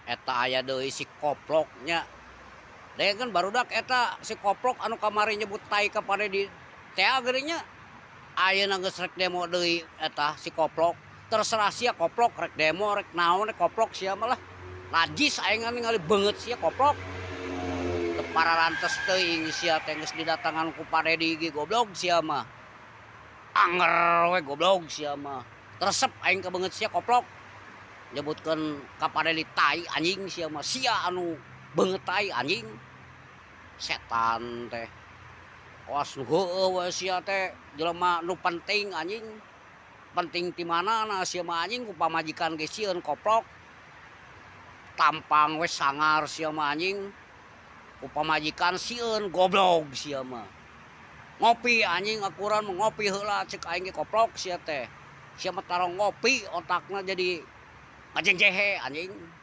eta aya deui si koploknya. Kan barudak eta si koplok anu kamari nyebut tai ka Paredi teh geuning nya. Ayeuna geus rek demo deui eta si koplok. Terserah sia koplok rek demo rek naon rek koplok sia mah lah. Najis aing ningali beungeut sia koplok. Teu pararantes teuing sia teh geus didatangan ku Paredi ge goblok sia mah. Anger we goblok sia mah. Resep aing kabeungeut sia koplok. Nyebutkeun ka Paredi tai anjing sia mah sia anu beungeut tai anjing. Setan teh. Awas nu heueuh we sia teh jelema nu penting anjing. Penting ti manana sia mah anjing ku pamajikan ge sieun koplok. Tampang we sangar sia mah anjing. Ku pamajikan sieun goblok sia mah. Ngopi anjing akuran ngopi heula ceuk aing ge koplok sia teh. Sia mah tarong ngopi otakna jadi ngajengjehe anjing.